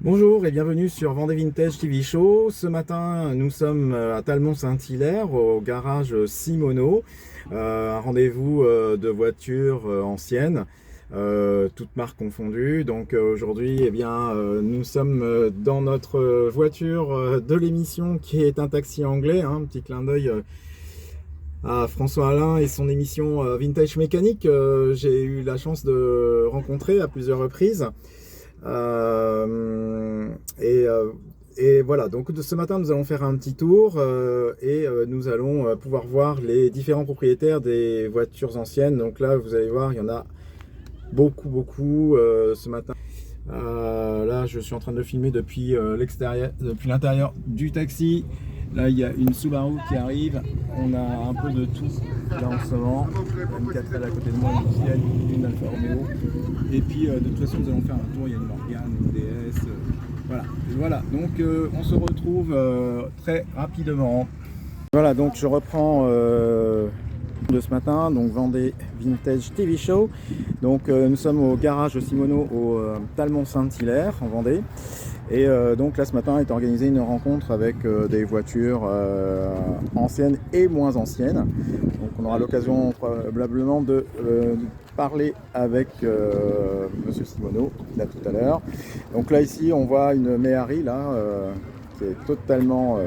Bonjour et bienvenue sur Vendée Vintage TV Show. Ce matin, nous sommes à Talmont-Saint-Hilaire, au garage Simoneau. Un rendez-vous de voitures anciennes, toutes marques confondues. Donc aujourd'hui, nous sommes dans notre voiture de l'émission qui est un taxi anglais. Un petit clin d'œil à François Alain et son émission Vintage Mécanique. J'ai eu la chance de rencontrer à plusieurs reprises. Euh, et, euh, et voilà, donc ce matin nous allons faire un petit tour nous allons pouvoir voir les différents propriétaires des voitures anciennes. Donc là vous allez voir, il y en a beaucoup ce matin. Là je suis en train de filmer depuis l'extérieur, depuis l'intérieur du taxi. Là il y a une Subaru qui arrive, on a un peu de tout là en ce moment. Une 4L à côté de moi, une Fiat, une Alfa Romeo. Et puis de toute façon nous allons faire un tour, il y a une Morgane, une DS, voilà. Donc on se retrouve très rapidement. Voilà, donc je reprends de ce matin, donc Vendée Vintage TV Show. Donc nous sommes au garage Simoneau au Talmont-Saint-Hilaire en Vendée. Et donc là ce matin est organisée une rencontre avec des voitures anciennes et moins anciennes. Donc on aura l'occasion probablement de parler avec Monsieur Simoneau là tout à l'heure. Donc là ici on voit une Méhari là qui est totalement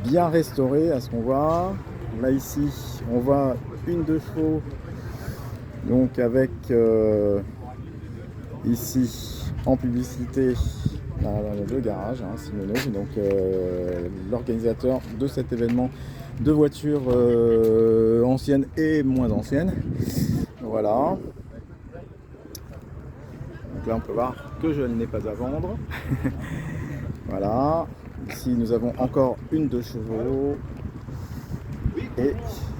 bien restaurée à ce qu'on voit. Là ici on voit une 2 chevaux donc avec ici en publicité le garage Simoneau, donc l'organisateur de cet événement de voitures anciennes et moins anciennes. Voilà. Donc là on peut voir que je n'ai pas à vendre. Voilà. Ici nous avons encore une 2 chevaux. Et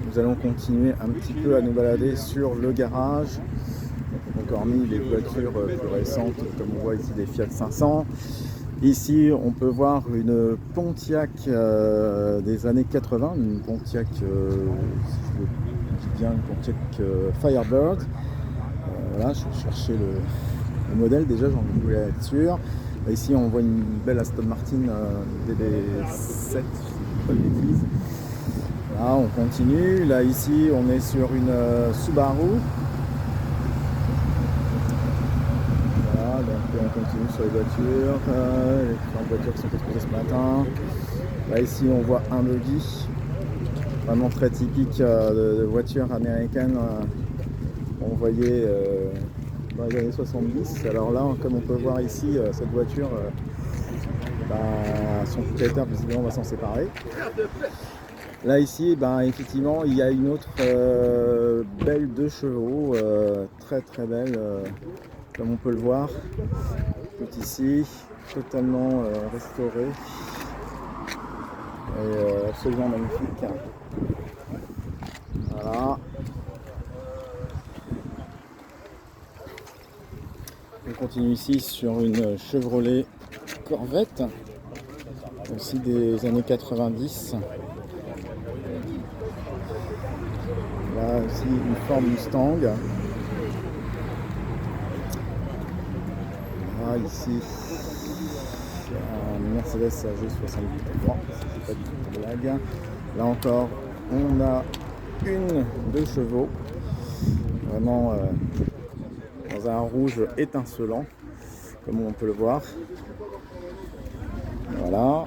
nous allons continuer un petit peu à nous balader sur le garage. On a encore mis les voitures plus récentes, comme on voit ici des Fiat 500. Ici on peut voir une Pontiac des années 80, une Pontiac, si je dis bien, une Pontiac Firebird. Voilà, je cherchais le modèle déjà, j'en voulais être sûr. Ici on voit une belle Aston Martin DB7, si je ne dis pas de bêtises. Là on continue, là ici on est sur une Subaru. Voilà, donc on continue sur les voitures, les différentes voitures qui sont exposées ce matin. Là ici on voit un buggy, vraiment très typique de voitures américaines qu'on voyait dans les années 70. Alors là, comme on peut voir ici, cette voiture, son propriétaire visiblement va s'en séparer. Là ici, effectivement, il y a une autre belle 2 chevaux, très belle, comme on peut le voir, tout ici, totalement restaurée et absolument magnifique. Voilà. On continue ici sur une Chevrolet Corvette, aussi des années 90. Là aussi une Ford Mustang. Là ici un Mercedes AG63, c'est pas du tout une blague. Là encore on a une 2 chevaux, vraiment dans un rouge étincelant, comme on peut le voir. Voilà.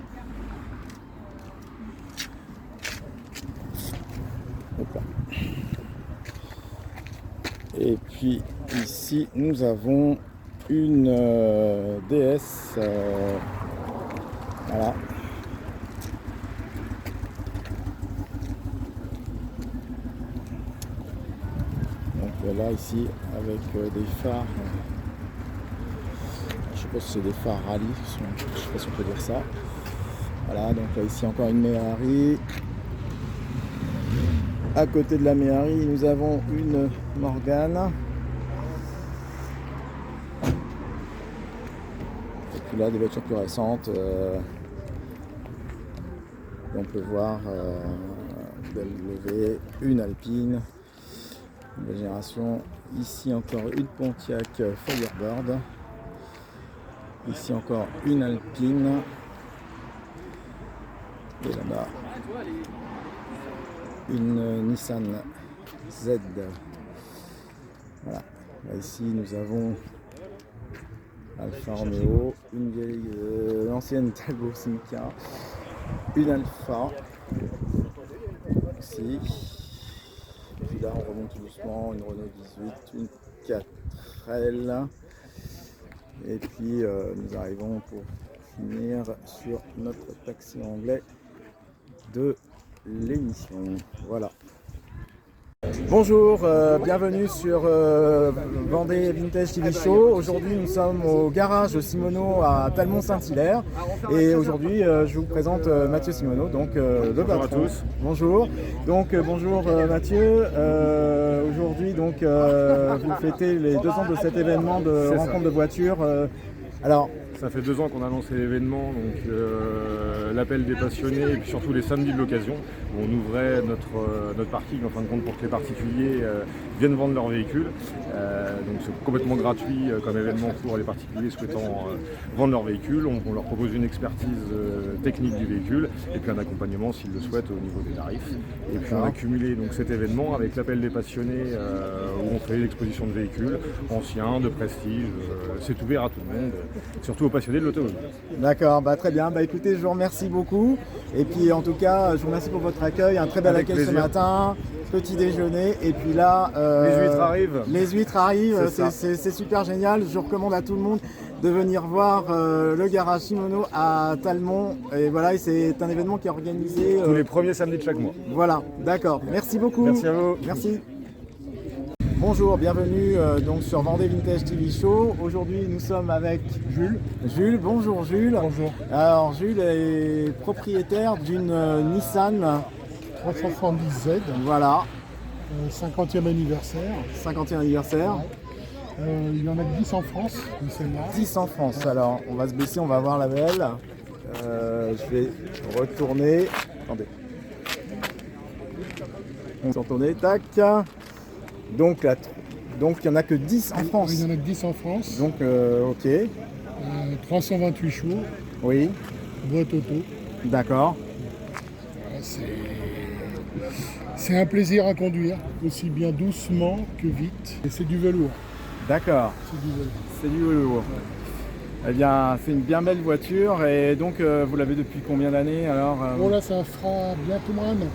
Et puis ici nous avons une DS. Voilà. Donc là ici avec des phares. Je sais pas si c'est des phares rallye, je sais pas si on peut dire ça. Voilà, donc là ici encore une Méhari. À côté de la Méhari, nous avons une Morgane. Et puis là, des voitures plus récentes. On peut voir BMW, une Alpine, nouvelle génération. Ici encore une Pontiac Firebird. Ici encore une Alpine. Et là-bas, une Nissan Z. Voilà. Là, ici, nous avons Alfa Romeo, une vieille ancienne Talbot Simca, une Alfa aussi. Et puis là, on remonte tout doucement, une Renault 18, une 4L. Et puis, nous arrivons pour finir sur notre taxi anglais de l'émission. Voilà. Bonjour, bienvenue sur Vendée Vintage TV Show. Aujourd'hui nous sommes au garage Simoneau à Talmont-Saint-Hilaire et aujourd'hui je vous présente Mathieu Simoneau, donc le patron. Bonjour à tous. Bonjour. Donc bonjour Mathieu. Aujourd'hui donc vous fêtez les 2 ans de cet événement de rencontre de voitures. Alors ça fait 2 ans qu'on a lancé l'événement, donc l'appel des passionnés et puis surtout les samedis de l'occasion où on ouvrait notre parking en fin de compte pour que les particuliers viennent vendre leurs véhicules. Donc c'est complètement gratuit comme événement pour les particuliers souhaitant vendre leurs véhicules. On leur propose une expertise technique du véhicule et puis un accompagnement s'ils le souhaitent au niveau des tarifs. Et puis on a cumulé donc cet événement avec l'appel des passionnés où on fait l'exposition de véhicules anciens, de prestige. C'est ouvert à tout le monde, surtout aux passionnés de l'automobile. D'accord, très bien. Écoutez, je vous remercie beaucoup. Et puis en tout cas, je vous remercie pour votre accueil. Un très bel accueil ce matin. Petit déjeuner. Et puis là, les huîtres arrivent. Les huîtres arrivent. C'est super génial. Je recommande à tout le monde de venir voir le garage Simoneau à Talmont. Et voilà, c'est un événement qui est organisé tous les premiers samedis de chaque mois. Voilà, d'accord. Merci beaucoup. Merci à vous. Merci. Bonjour, bienvenue donc sur Vendée Vintage TV Show. Aujourd'hui, nous sommes avec Jules. Jules, bonjour Jules. Bonjour. Alors, Jules est propriétaire d'une Nissan 370Z. Voilà. 50e anniversaire. 50e anniversaire. Il y en a 10 en France, une celle-là. 10 en France. Alors, on va se baisser, on va voir la belle. Je vais retourner. Attendez. On s'est retourné. Tac. Donc, il n'y en a que 10 en France. Il y en a que 10 en France. Donc, ok. 328 chevaux. Oui. Boîte auto. D'accord. C'est un plaisir à conduire, aussi bien doucement que vite. Et c'est du velours. D'accord. C'est du velours. C'est du velours. Eh bien, c'est une bien belle voiture. Et donc, vous l'avez depuis combien d'années alors Oh là, ça fera bientôt un an.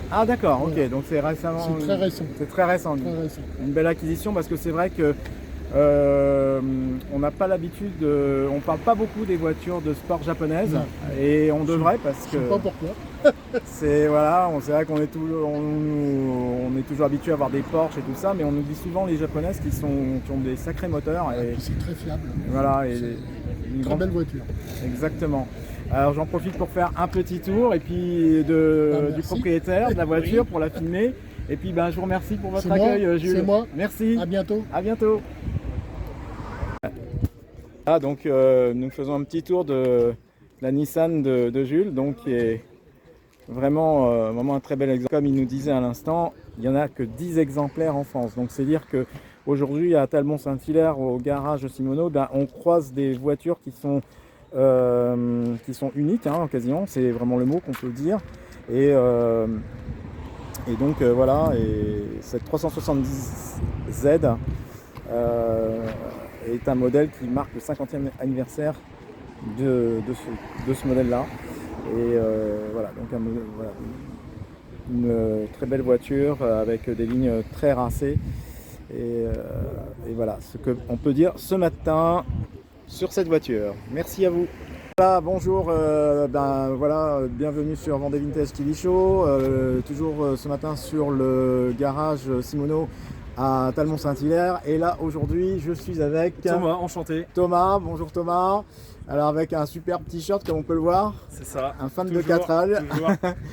Ah d'accord, ok, Voilà. donc c'est récemment. C'est très récent. C'est très récent. Très récent. Une belle acquisition parce que c'est vrai que on n'a pas l'habitude on parle pas beaucoup des voitures de sport japonaises. Non. Et on devrait parce Je que sais pas pourquoi. c'est vrai qu'on est on est toujours habitué à voir des Porsche et tout ça, mais on oublie souvent les japonaises qui ont des sacrés moteurs et Puis c'est très fiable. voilà et C'est une très belle voiture. Exactement. Alors j'en profite pour faire un petit tour et puis du propriétaire de la voiture pour la filmer. Et puis je vous remercie pour votre accueil, Jules. C'est moi. Merci. À bientôt. À bientôt. Ah donc nous faisons un petit tour de la Nissan de Jules, donc qui est vraiment un très bel exemple. Comme il nous disait à l'instant, il n'y en a que 10 exemplaires en France. Donc c'est dire que aujourd'hui à Talmont-Saint-Hilaire, au garage Simoneau, on croise des voitures qui sont uniques quasiment, c'est vraiment le mot qu'on peut dire. Et donc voilà, et cette 370Z est un modèle qui marque le 50e anniversaire de ce modèle-là. Et voilà, donc une très belle voiture avec des lignes très racées. Et voilà ce qu'on peut dire ce matin sur cette voiture. Merci à vous. Voilà, bonjour, bienvenue sur Vendée Vintage TV Show. Toujours ce matin sur le garage Simoneau à Talmont-Saint-Hilaire. Et là aujourd'hui je suis avec Thomas, enchanté. Thomas, bonjour Thomas. Alors avec un superbe t-shirt comme on peut le voir. C'est ça. Un fan Toujours, de 4L. toujours.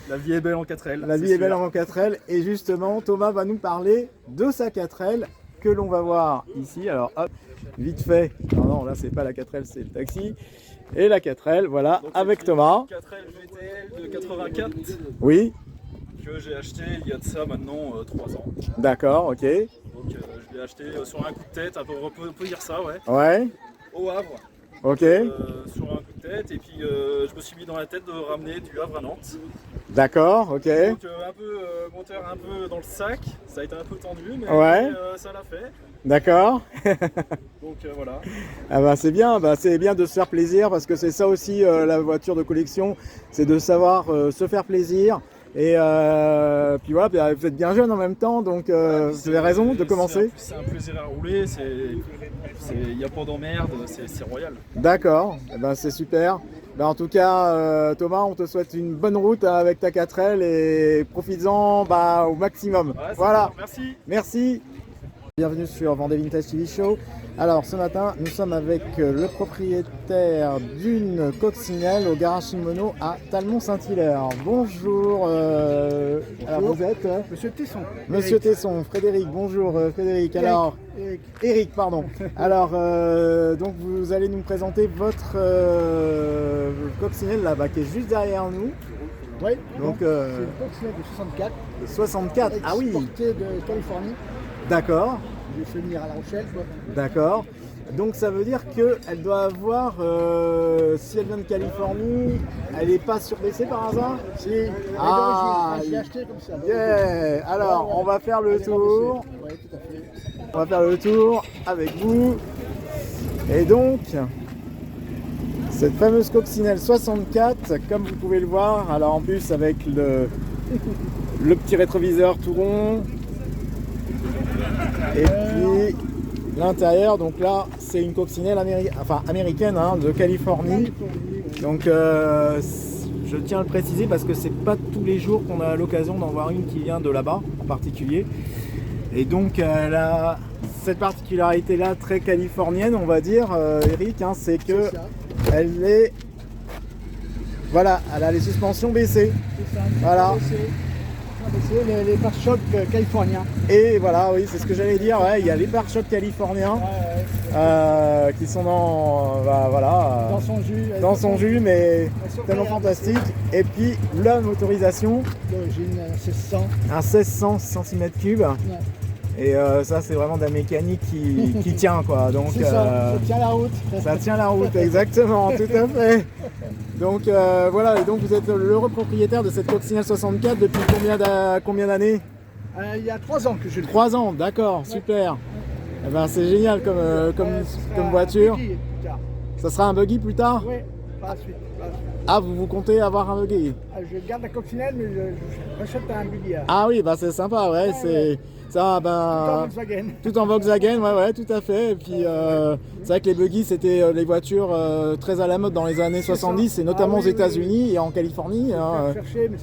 La vie est belle en 4L. La vie est belle en 4L. Et justement Thomas va nous parler de sa 4L que l'on va voir ici. Alors hop, vite fait. Non, là c'est pas la 4L, c'est le taxi. Et la 4L, voilà, donc, avec Thomas. 4L GTL de 84. Oui. Que j'ai acheté il y a de ça maintenant 3 ans. D'accord, ok. Donc je l'ai acheté sur un coup de tête, on peut dire ça, ouais. Ouais. Au Havre. Ok. sur un coup de tête. Et puis je me suis mis dans la tête de ramener du Havre à Nantes. D'accord, ok. Donc un peu moteur un peu dans le sac. Ça a été un peu tendu, mais Ouais. ça l'a fait. D'accord. Donc voilà. Ah bah c'est bien de se faire plaisir parce que c'est ça aussi la voiture de collection, c'est de savoir se faire plaisir. Et puis voilà, puis, vous êtes bien jeune en même temps, donc vous avez raison de commencer. C'est un plaisir à rouler, il n'y a pas d'emmerde, c'est royal. D'accord, eh ben, c'est super. Ben, en tout cas, Thomas, on te souhaite une bonne route avec ta 4L et profites-en au maximum. Ouais, voilà, super, merci. merci. Bienvenue sur Vendée Vintage TV Show. Alors ce matin, nous sommes avec le propriétaire d'une coccinelle au garage Shimono à Talmont-Saint-Hilaire. Bonjour. Alors vous êtes Monsieur Tesson. Monsieur Tesson, Frédéric. Bonjour Frédéric. Alors Eric, pardon. Alors donc vous allez nous présenter votre coccinelle là-bas qui est juste derrière nous. Oui, Donc c'est une coccinelle de 64. 64. Ah oui. Exportée de Californie. D'accord. J'ai fait venir à La Rochelle, quoi. D'accord. Donc ça veut dire qu'elle doit avoir, si elle vient de Californie, elle n'est pas surbaissée par hasard? Si, Ah, j'ai acheté comme ça. Yeah. Alors on va faire le tour. Oui, tout à fait. On va faire le tour avec vous. Et donc, cette fameuse coccinelle 64, comme vous pouvez le voir, alors en plus avec le petit rétroviseur tout rond. Et puis l'intérieur, donc là c'est une coccinelle américaine de Californie. Donc je tiens à le préciser parce que c'est pas tous les jours qu'on a l'occasion d'en voir une qui vient de là-bas en particulier. Et donc elle a cette particularité là très californienne, on va dire, Eric, c'est que elle est, voilà, elle a les suspensions baissées. C'est ça. Voilà. C'est les pare-chocs californiens. Et voilà, oui, c'est ce que j'allais dire. Ouais, il y a les pare-chocs californiens qui sont Dans son jus. dans son jus, mais tellement fantastique. Et puis la motorisation, D'origine 1600. un 1600 cm3. Ouais. Et ça, c'est vraiment de la mécanique qui tient, quoi. Donc C'est ça tient la route. ça tient la route, exactement, tout à fait. Donc voilà, et donc vous êtes l'heureux propriétaire de cette coccinelle 64 depuis combien d'années? Il y a 3 ans que je l'ai. 3 ans, d'accord, super. Eh ben, c'est génial comme voiture. Buggy plus tard. Ça sera un buggy plus tard? Oui, par la suite. Ah, vous comptez avoir un buggy? Je garde la coccinelle, mais je rachète un buggy. Ah oui, c'est sympa, ouais, c'est ça, Comme Volkswagen. tout en Volkswagen, ouais, tout à fait. Et puis c'est vrai que les buggy c'était les voitures très à la mode dans les années 70 et notamment aux États-Unis et en Californie. Chercher, mais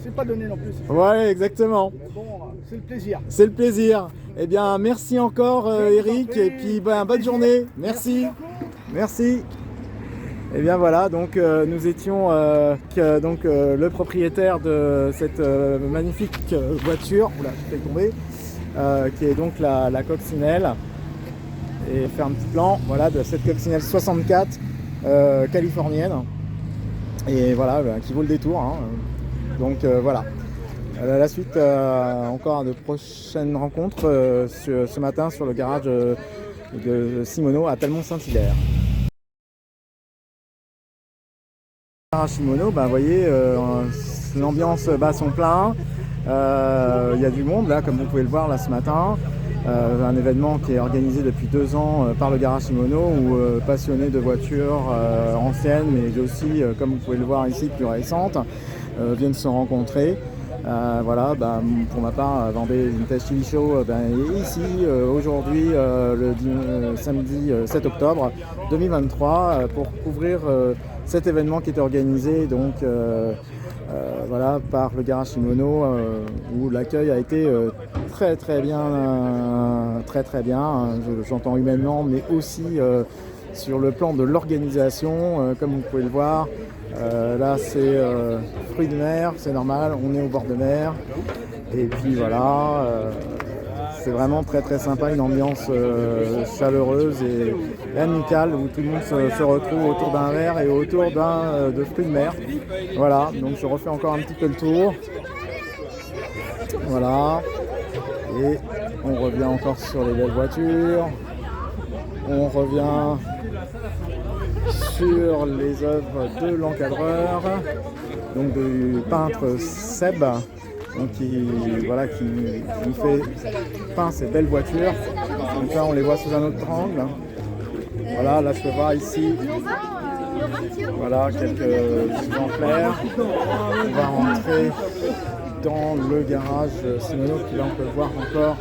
c'est pas donné non plus. Ouais, exactement. Mais bon, c'est le plaisir. C'est le plaisir. Eh bien, merci encore Eric, et puis bonne journée. Merci. Merci. Et bien voilà, donc nous étions le propriétaire de cette magnifique voiture, oula, je fais tomber, qui est donc la coccinelle. Et faire un petit plan, voilà, de cette coccinelle 64 californienne. Et voilà, qui vaut le détour. Donc voilà. À la suite, encore de prochaines rencontres ce matin sur le garage de Shimono à Talmont-Saint-Hilaire. Shimono, vous voyez, l'ambiance bat son plein. Il y a du monde là, comme vous pouvez le voir là ce matin. Un événement qui est organisé depuis 2 ans par le garage Shimono où passionnés de voitures anciennes, mais aussi, comme vous pouvez le voir ici, plus récentes, viennent se rencontrer. Voilà, pour ma part, Vendée Vintage TV Show est ici aujourd'hui, le samedi 7 octobre 2023, pour couvrir cet événement qui est organisé donc, voilà, par le garage Shimono, où l'accueil a été très bien, j'entends humainement, mais aussi sur le plan de l'organisation, comme vous pouvez le voir. Là c'est fruits de mer, c'est normal, on est au bord de mer, et puis voilà, c'est vraiment très sympa, une ambiance chaleureuse et amicale où tout le monde se retrouve autour d'un verre et autour de fruits de mer. Voilà, donc je refais encore un petit peu le tour. Voilà, et on revient encore sur les belles voitures, on revient sur les œuvres de l'encadreur, donc du peintre Seb, donc qui nous fait peint ces belles voitures. Donc là on les voit sous un autre angle. Voilà, là je peux voir ici, voilà quelques exemplaires. On va rentrer dans le garage Simono, puis là on peut voir encore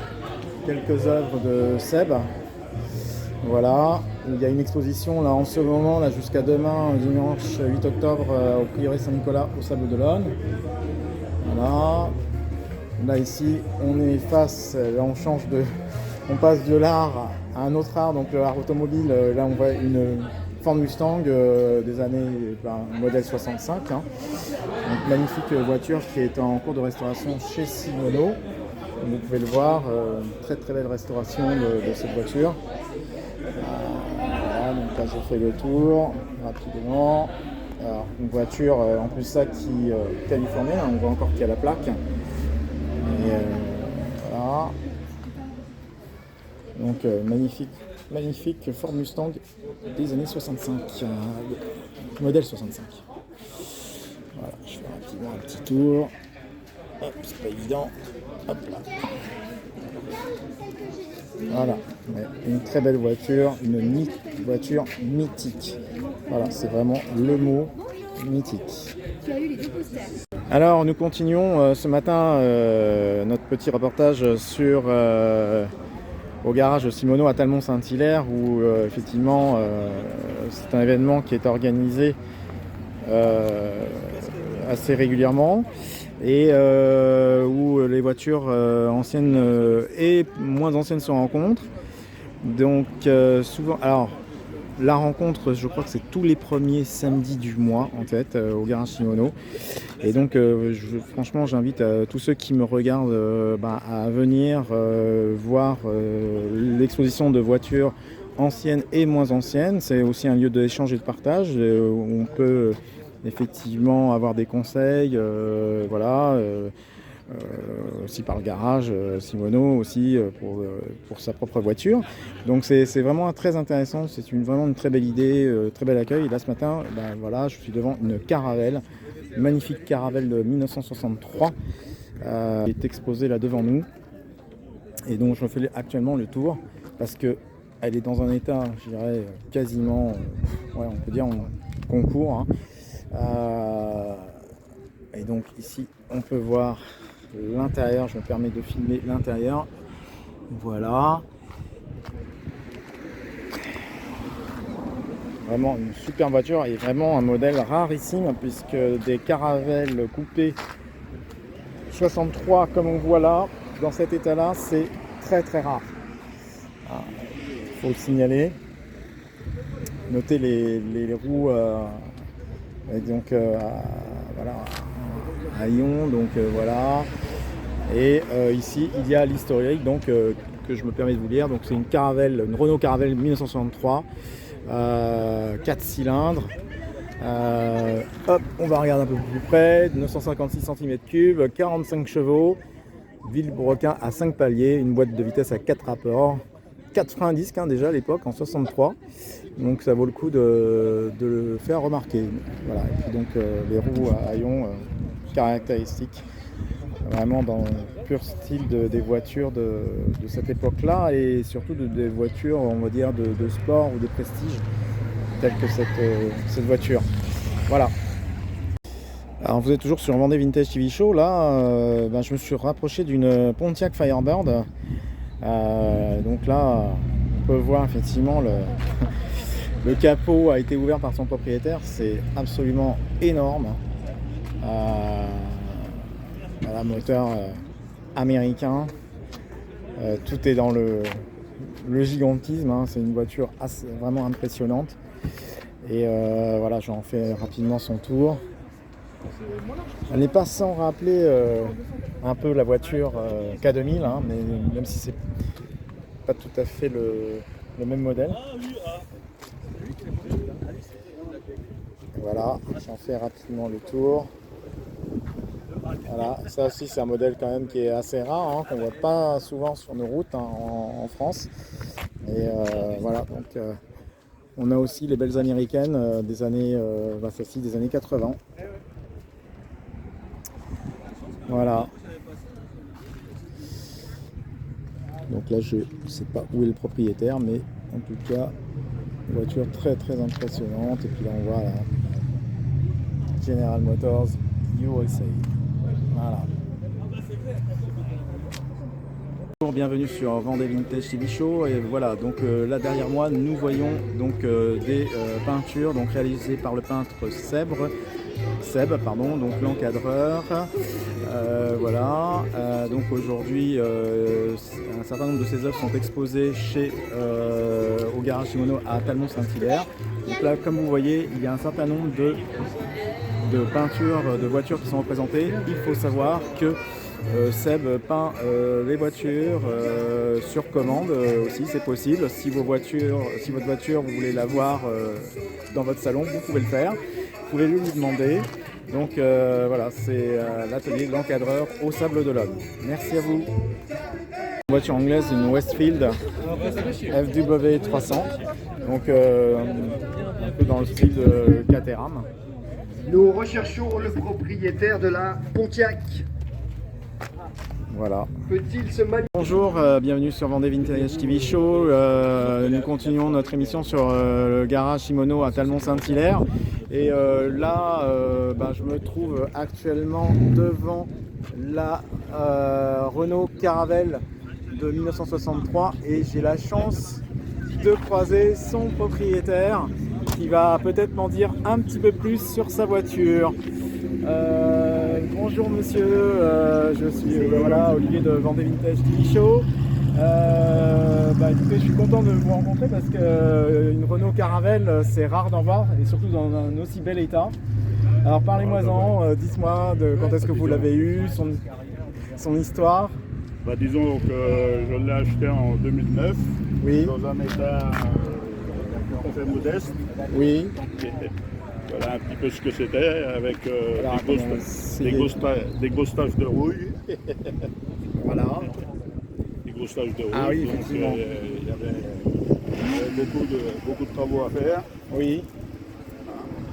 quelques œuvres de Seb. Voilà, il y a une exposition là en ce moment, là jusqu'à demain, dimanche 8 octobre, au Prieuré Saint-Nicolas au Sable d'Olonne. Voilà, là ici on est face, là on passe de l'art à un autre art, donc l'art automobile. Là on voit une Ford Mustang des années modèle 65, hein. Donc magnifique voiture qui est en cours de restauration chez Simono. Vous pouvez le voir, très très belle restauration de cette voiture. Voilà, donc là j'ai fait le tour rapidement. Alors, une voiture en plus ça qui californienne, hein, on voit encore qu'il y a la plaque. Et voilà. Donc magnifique Ford Mustang des années 65, modèle 65. Voilà, je fais rapidement un petit tour. Hop, c'est pas évident. Hop là. Voilà, une très belle voiture, une voiture mythique. Voilà, c'est vraiment le mot, mythique. Alors nous continuons ce matin notre petit reportage sur au garage Simono à Talmont-Saint-Hilaire, où effectivement c'est un événement qui est organisé assez régulièrement, et où les voitures anciennes et moins anciennes se rencontrent. Donc souvent, alors la rencontre, je crois que c'est tous les premiers samedis du mois en fait, au garage Simono. Et donc franchement j'invite tous ceux qui me regardent à venir voir l'exposition de voitures anciennes et moins anciennes. C'est aussi un lieu d'échange et de partage où on peut effectivement avoir des conseils, aussi par le garage Simono aussi pour sa propre voiture. Donc c'est vraiment très intéressant, c'est vraiment une très belle idée, très bel accueil. Et là ce matin, voilà, je suis devant une Caravelle, une magnifique Caravelle de 1963 qui est exposée là devant nous, et donc je me fais actuellement le tour parce que elle est dans un état, je dirais, quasiment, on peut dire en concours, hein. Et donc ici on peut voir l'intérieur, je me permets de filmer l'intérieur. Voilà. Vraiment une super voiture et vraiment un modèle rarissime, puisque des caravelles coupées 63 comme on voit là, dans cet état là, c'est très très rare. Il faut le signaler. Notez les roues donc voilà, à ion, donc voilà. Et ici il y a l'historique, donc que je me permets de vous lire. Donc c'est une Renault Caravelle 1963, 4 cylindres. Hop, on va regarder un peu plus près. 956 cm3, 45 chevaux, Villebrequin à 5 paliers, une boîte de vitesse à 4 rapports, 4 freins à disque déjà à l'époque en 63. Donc ça vaut le coup de le faire remarquer. Voilà. Et puis donc les roues à haillons caractéristiques, vraiment dans le pur style des voitures de cette époque-là, et surtout des voitures, on va dire, de sport ou de prestige, telles que cette voiture. Voilà. Alors vous êtes toujours sur Vendée Vintage TV Show. Là, je me suis rapproché d'une Pontiac Firebird. Donc là, on peut voir effectivement le capot a été ouvert par son propriétaire. C'est absolument énorme. Voilà, moteur américain. Tout est dans le gigantisme, hein. C'est une voiture vraiment impressionnante. Et voilà, j'en fais rapidement son tour. Elle n'est pas sans rappeler un peu la voiture K2000, hein, mais même si c'est pas tout à fait le même modèle. Voilà, j'en fais rapidement le tour. Voilà, ça aussi c'est un modèle quand même qui est assez rare, hein, qu'on voit pas souvent sur nos routes, hein, en France. Et voilà, donc On a aussi les belles américaines des années, celle-ci des années 80. Voilà. Donc là, je ne sais pas où est le propriétaire, mais en tout cas, voiture très très impressionnante. Et puis là, on voit la General Motors USA. Voilà. Bonjour, bienvenue sur Vendée Vintage TV Show. Et voilà, donc là derrière moi, nous voyons donc des peintures donc réalisées par le peintre Seb, donc l'encadreur. Voilà, donc aujourd'hui, un certain nombre de ces œuvres sont exposées au Garage Shimono à Talmont-Saint-Hilaire. Donc là, comme vous voyez, il y a un certain nombre de peintures de voitures qui sont représentées. Il faut savoir que Seb peint les voitures sur commande aussi, c'est possible. Si votre voiture, vous voulez la voir dans votre salon, vous pouvez le faire. Vous pouvez lui demander. Donc voilà, c'est l'atelier de l'encadreur au Sable d'Olonne. Merci à vous. Une voiture anglaise, une Westfield FW 300. Donc un peu dans le style de Caterham. Nous recherchons le propriétaire de la Pontiac. Voilà. Peut-il se manipuler? Bonjour, bienvenue sur Vendée Vintage TV Show. Nous continuons notre émission sur le garage Shimono à Talmont-Saint-Hilaire. Et là, je me trouve actuellement devant la Renault Caravelle de 1963 et j'ai la chance de croiser son propriétaire qui va peut-être m'en dire un petit peu plus sur sa voiture. Bonjour monsieur, je suis Olivier de Vendée Vintage TV Show. Écoutez, je suis content de vous rencontrer parce qu'une Renault Caravelle c'est rare d'en voir et surtout dans un aussi bel état. Alors parlez-moi-en, dites-moi quand est-ce que vous l'avez eu, son histoire. Disons que je l'ai acheté en 2009, oui. Dans un état tout à fait modeste. Oui. Voilà un petit peu ce que c'était, avec des grosses taches de rouille. Voilà. Des grosses taches de rouille. Ah oui, donc effectivement. il y avait beaucoup de travaux à faire. Oui.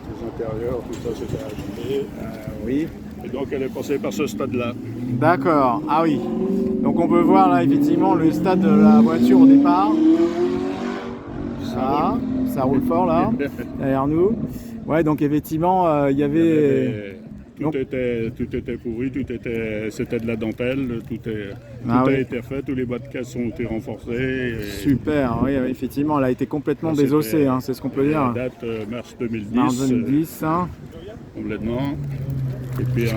Les intérieurs, tout ça c'était acheté. Oui. Et donc elle est passée par ce stade-là. D'accord, ah oui. Donc on peut voir là effectivement le stade de la voiture au départ. Ça roule fort là, derrière nous. Ouais, donc effectivement, il y avait... Tout était pourri, c'était de la dentelle, tout a été fait, tous les bas de caisse ont été renforcés. Super, oui, effectivement, elle a été complètement désossée, c'est ce qu'on peut dire. La date mars 2010. Mars 2010. Complètement. Et puis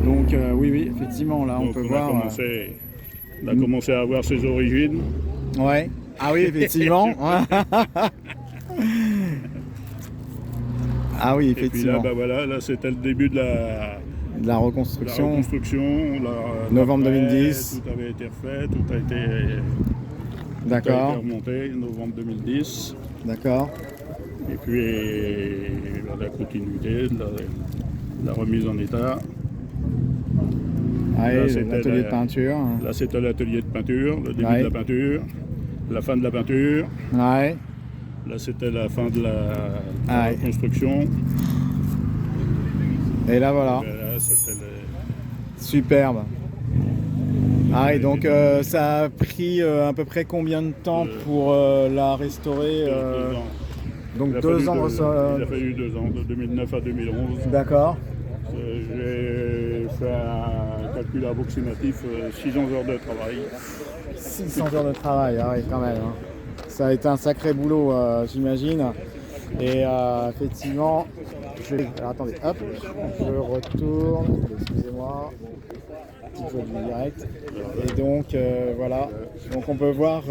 donc oui, effectivement, là on peut voir... On a commencé à avoir ses origines. Ouais. Ah oui, effectivement. Ah oui, effectivement. Et puis là, c'était le début de la reconstruction. Novembre 2010. Tout avait été refait, tout a été remonté, novembre 2010. D'accord. Et puis la continuité, la remise en état. Ah oui, l'atelier de peinture. Là, c'était l'atelier de peinture, le début de la peinture, la fin de la peinture. Ouais. Là, c'était la fin de la reconstruction. Et là, voilà. Et là, c'était superbe. Ah, et donc, ça a pris à peu près combien de temps pour la restaurer 2 ans. Donc 2 ans. Il a fallu 2 ans, de 2009 à 2011. D'accord. J'ai fait un calcul approximatif, 600 heures de travail. 600 heures de travail, ah oui, quand même. Ça a été un sacré boulot, j'imagine. Et effectivement, alors, attendez, hop, je retourne, excusez-moi, petit jeu du direct. Et donc, voilà, donc on peut voir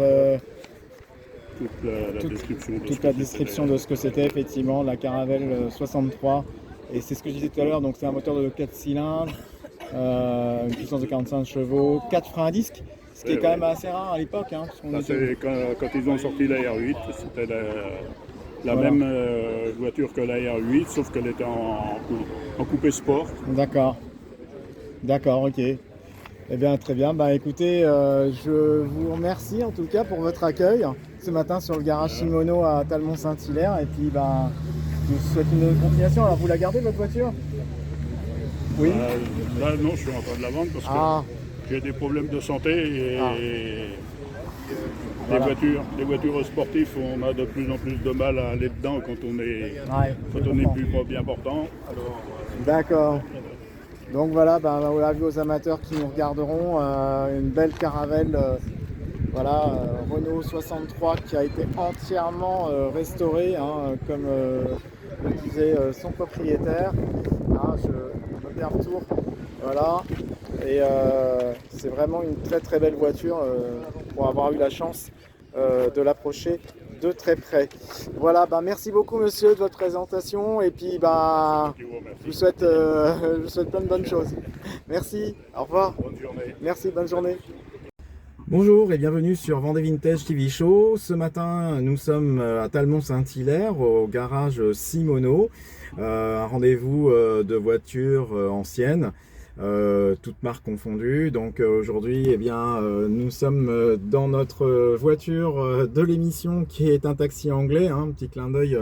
toute la description de ce que c'était, effectivement, la Caravelle 63. Et c'est ce que je disais tout à l'heure, donc c'est un moteur de 4 cylindres, une puissance de 45 chevaux, 4 freins à disque, ce qui est quand même assez rare à l'époque. Quand ils ont sorti la R8, c'était la même voiture que la R8, sauf qu'elle était en coupé sport. D'accord, ok. Eh bien, très bien. Bah, écoutez, je vous remercie en tout cas pour votre accueil ce matin sur le garage Shimono à Talmont-Saint-Hilaire. Et puis, bah, je vous souhaite une continuation. Alors, vous la gardez, votre voiture? Oui. Là, non, je suis en train de la vendre parce que j'ai des problèmes de santé et les voitures sportives, on a de plus en plus de mal à aller dedans quand on est plus bien portant. D'accord. Donc voilà, on l'a vu aux amateurs qui nous regarderont, une belle caravelle, Renault 63 qui a été entièrement restaurée, comme le disait son propriétaire. Je me fais un retour, voilà. Et c'est vraiment une très très belle voiture pour avoir eu la chance de l'approcher de très près. Voilà, merci beaucoup monsieur de votre présentation et puis je vous souhaite plein de bonnes choses. Merci, au revoir. Bonne journée. Merci, bonne journée. Bonjour et bienvenue sur Vendée Vintage TV Show. Ce matin, nous sommes à Talmont-Saint-Hilaire au garage Shimono, un rendez-vous de voitures anciennes. Toutes marques confondues. Donc aujourd'hui, nous sommes dans notre voiture de l'émission qui est un taxi anglais. Un petit clin d'œil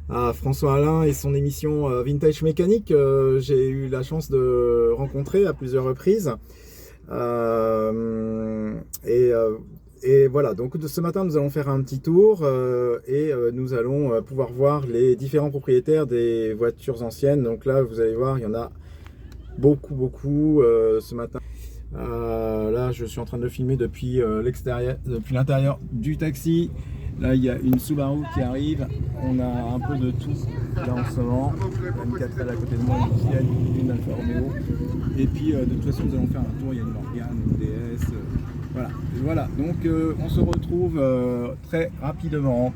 à François Alain et son émission Vintage Mécanique. J'ai eu la chance de rencontrer à plusieurs reprises. Et voilà, donc ce matin nous allons faire un petit tour et nous allons pouvoir voir les différents propriétaires des voitures anciennes. Donc là, vous allez voir, il y en a beaucoup ce matin. Là, je suis en train de filmer depuis l'extérieur, depuis l'intérieur du taxi. Là, il y a une Subaru qui arrive. On a un peu de tout là en ce moment. Une 4L à côté de moi, une Ciel, une Alfa Romeo. Et puis, de toute façon, nous allons faire un tour. Il y a une Morgane, une DS. Voilà. Donc, on se retrouve très rapidement.